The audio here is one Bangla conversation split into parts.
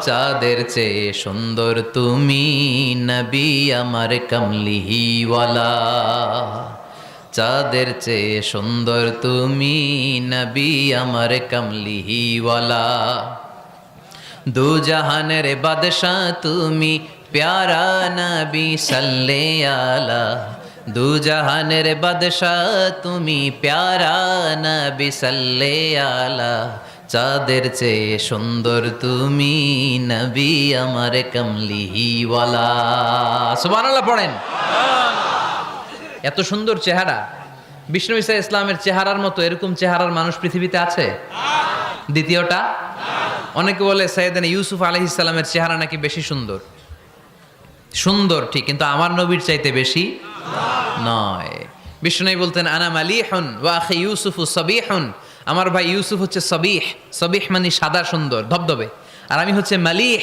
চাঁদের চেয়ে সুন্দর তুমি নবী আমার কমলিওয়ালা। চাঁদের চেয়ে সুন্দর তুমি নবী আমার কমলিওয়ালা। দু জাহানের বাদশাহ তুমি প্যারা নবী সাল্লে আলা। দু জাহানের বাদশাহ তুমি প্যারা নবী সাল্লে আলা। চাঁদের চেয়ে সুন্দর তুমি নবী আমার কমলিওয়ালা। সুবহানাল্লাহ পড়েন। এত সুন্দর চেহারা, বিষ্ণু ঈসা ইসলামের চেহারার মতো এরকম চেহারার মানুষ পৃথিবীতে আছে? দ্বিতীয়টা, অনেকে বলে সাইয়েদনা ইউসুফ আলাইহিস সালামের চেহারা নাকি বেশি সুন্দর। সুন্দর ঠিক, কিন্তু আমার নবীর চাইতে বেশি নয়। বিষ্ণু বলতেন আনা মালিহুন ওয়া আখি ইউসুফু সাবিহুন। আমার ভাই ইউসুফ হচ্ছে সবিহ, সবিহ মানে সাদা সুন্দর ধবধবে, আর আমি হচ্ছে মালিহ।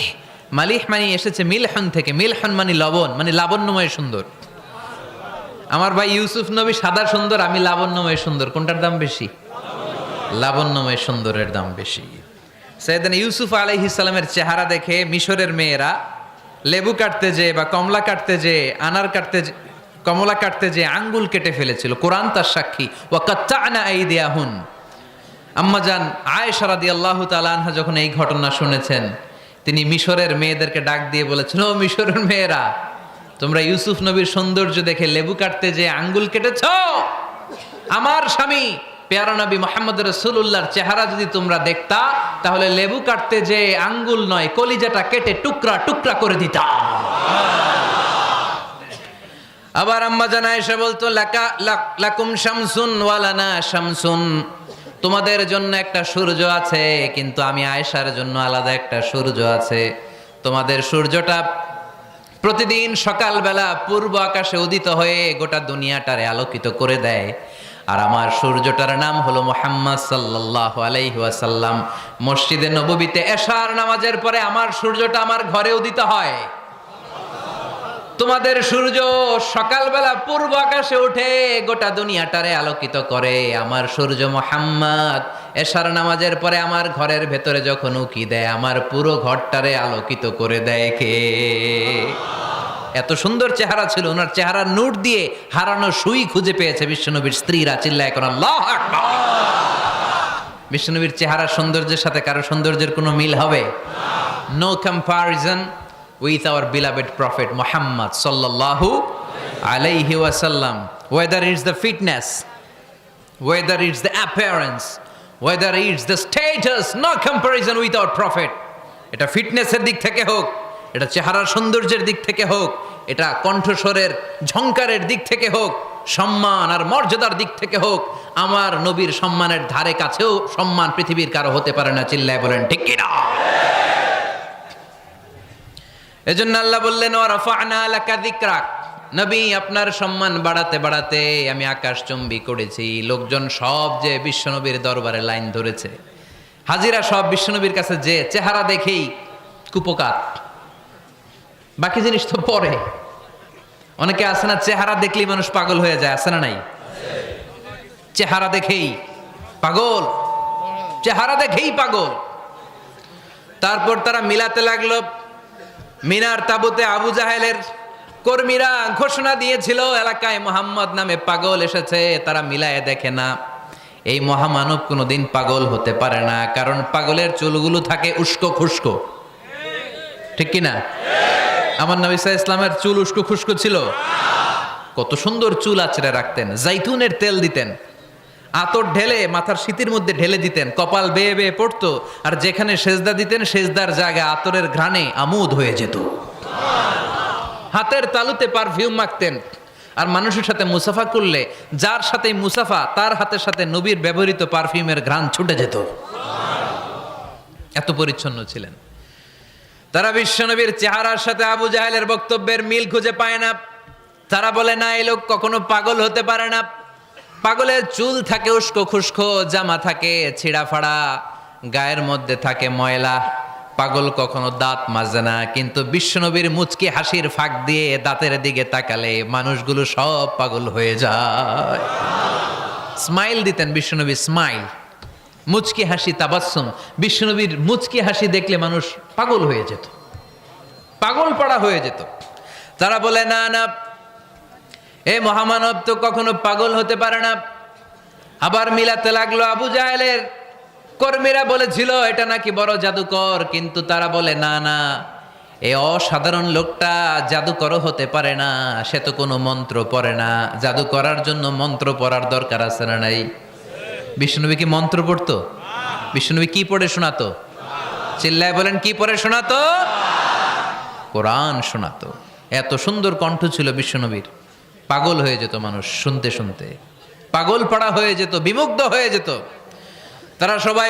মালিহ মানে এসেছে মিলহন থেকে, মিলহন মানে লবণ, মানে লাবণ্যময় সুন্দর। আমার ভাই ইউসুফ নবী সাদা সুন্দর, আমি লাবণ্যময় সুন্দর। কোনটার দাম বেশি? লাবণ্যময় সুন্দরের দাম বেশি। সাইয়েদনা ইউসুফ আলাইহিস সালামের চেহারা দেখে মিশরের মেয়েরা লেবু কাটতে যে বা কমলা কাটতে যে আনার কাটতে কমলা কাটতে যে আঙ্গুল কেটে ফেলেছিল। কোরআন তার সাক্ষী। ওয়া কাত্তা'না আইদিয়াহুন। আম্মাজান আয়েশা রাদিয়াল্লাহু তাআলা আনহা যখন এই ঘটনা শুনেছেন, তিনি মিশরের মেয়েদেরকে ডাক দিয়ে বলেছেন, ও মিশরের মেয়েরা, তোমরা ইউসুফ নবীর সৌন্দর্য দেখে লেবু কাটতে যে আঙ্গুল কেটেছ, আমার স্বামী পেয়ারা নবী মুহাম্মদ রাসূলুল্লাহর চেহারা যদি তোমরা দেখতা, তাহলে লেবু কাটতে যে আঙ্গুল নয়, কলিজাটা কেটে টুকরা টুকরা করে দিতা। আবার আম্মাজান আয়েশা বলতো, লাকুম শামসুন ওয়া লানা শামসুন। তোমাদের জন্য একটা সূর্য আছে, কিন্তু আমি আয়েশার জন্য আলাদা একটা সূর্য আছে। তোমাদের সূর্যটা প্রতিদিন সকালবেলা পূর্ব আকাশে উদিত হয়ে গোটা দুনিয়াটারে আলোকিত করে দেয়, আর আমার সূর্যটার নাম হলো মুহাম্মদ সাল্লাল্লাহু আলাইহি ওয়াসাল্লাম। মসজিদে নববীতে এশার নামাজের পরে আমার সূর্যটা আমার ঘরে উদিত হয়। তোমাদের সূর্য সকালবেলা পূর্ব আকাশে উঠে গোটা দুনিয়াটারে আলোকিত করে, আমার সূর্য মুহাম্মদ এশার নামাজের পরে আমার ঘরের ভেতরে যখন উকি দেয়, আমার পুরো ঘরটারে আলোকিত করে দেয় কে? এত সুন্দর চেহারা ছিল, ওনার চেহারার নূর দিয়ে হারানো সুই খুঁজে পেয়েছে বিশ্বনবীর স্ত্রীরা। চিল্লায় কোন আল্লাহু আকবার। বিশ্বনবীর চেহারার সৌন্দর্যের সাথে কারো সৌন্দর্যের কোনো মিল হবে? No comparison with our beloved prophet Muhammad sallallahu alayhi wasallam. Whether it's the fitness, whether it's the appearance, whether it's the status, no comparison with our prophet. এটা ফিটনেসের দিক থেকে হোক, এটা চেহারার সৌন্দর্যের দিক থেকে হোক, এটা কণ্ঠস্বরের ঝংকারের দিক থেকে হোক, সম্মান আর মর্যাদার দিক থেকে হোক, আমার নবীর সম্মানের ধারে কাছেও সম্মান পৃথিবীর কারো হতে পারে না। চিল্লায় বলেন ঠিক কিনা? এজন্য আল্লাহ বললেন, ওয়া রাফা'না লাকা যিকরাক। নবী, আপনার সম্মান বাড়াতে বাড়াতে আমি আকাশচুম্বী করেছি। লোকজন সব যে বিশ্বনবীর দরবারে লাইন ধরেছে, হাজিরা সব বিশ্বনবীর কাছে যে চেহারা দেখেই কুপকার, বাকি জিনিস তো পরে। অনেকে আছে না, চেহারা দেখলেই মানুষ পাগল হয়ে যায়, আছে না নাই? চেহারা দেখেই পাগল, চেহারা দেখেই পাগল। তারপর তারা মিলাতে লাগলো। মিনার তাবুতে আবু জাহেলের কর্মীরা ঘোষণা দিয়েছিল, এলাকায় মোহাম্মদ নামে পাগল এসেছে। তারা মিলায়ে দেখে না, এই মহামানব কোনোদিন পাগল হতে পারে না, কারণ পাগলের চুলগুলো থাকে উস্কো খুস্কো। ঠিক কিনা? আমার নবী সাল্লাল্লাহু আলাইহি ইসলামের চুল উস্কো খুস্কো ছিল? কত সুন্দর চুল আঁচড়ে রাখতেন, জাইতুনের তেল দিতেন, আতর ঢেলে মাথার শীতের মধ্যে ঢেলে দিতেন, কপাল বেয়ে বেয়ে পড়তো, আর যেখানে সেজদা দিতেন সেজদার জায়গা আতরের ঘ্রাণে আমোদ হয়ে যেত। হাতের তালুতে পারফিউম মাখতেন, আর মানুষের সাথে মুসাফা করলে যার সাথে মুসাফা তার হাতের সাথে নবীর ব্যবহৃত পারফিউমের ঘ্রাণ ছুটে যেত। এত পরিচ্ছন্ন ছিলেন তারা। বিশ্বনবীর চেহারার সাথে আবু জাহেলের বক্তব্যের মিল খুঁজে পায় না। তারা বলে, না, এই লোক কখনো পাগল হতে পারে না। পাগলের চুল থাকে উস্কো খুস্কো, জামা থাকে ছিঁড়া ফাড়া, গায়ের মধ্যে থাকে ময়লা। পাগল কখনো দাঁত মাজে না, কিন্তু বিশ্বনবীর মুচকি হাসির ফাঁক দিয়ে দাঁতের দিকে তাকালে মানুষগুলো সব পাগল হয়ে যায়। স্মাইল দিতেন বিশ্বনবী, স্মাইল। মুচকি হাসি তাবাসসুম, বিশ্বনবীর মুচকি হাসি দেখলে মানুষ পাগল হয়ে যেত, পাগল পাড়া হয়ে যেত। তারা বলে না না, এ মহামানব তো কখনো পাগল হতে পারে না। আবার মিলাতে লাগলো, আবু জাহেলের কর্মীরা বলেছিল এটা নাকি বড় জাদুকর, কিন্তু তারা বলে না না, এ অসাধারণ লোকটা জাদুকরও হতে পারে না, সে তো কোনো মন্ত্র পড়ে না, জাদু করার জন্য মন্ত্র পড়ার দরকার আছে না নাই? বিষ্ণুনবী কি মন্ত্র পড়তো? বিষ্ণুনবী কি পড়ে শোনাতো? চিল্লায় বলেন, কি পড়ে শোনাতো? কোরআন শোনাতো। এত সুন্দর কণ্ঠ ছিল বিশ্বনবীর, পাগল হয়ে যেত মানুষ শুনতে শুনতে, পাগল পাড়া হয়ে যেত, বিমুগ্ধ হয়ে যেত। তারা সবাই